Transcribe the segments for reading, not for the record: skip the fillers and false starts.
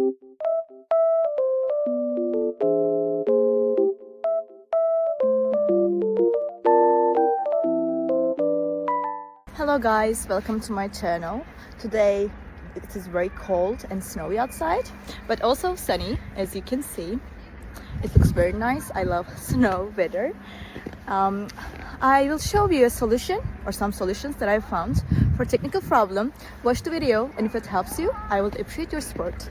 Hello guys, welcome to my channel. Today it is very cold and snowy outside, but also sunny, as you can see. It looks very nice. I love snow weather. I will show you a solution or some solutions that I found for technical problem. Watch the video, and if it helps you, I would appreciate your support.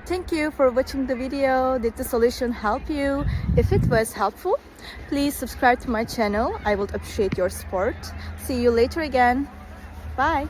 Thank you for watching the video. Did the solution help you? If it was helpful, please subscribe to my channel. I would appreciate your support. See you later again. Bye.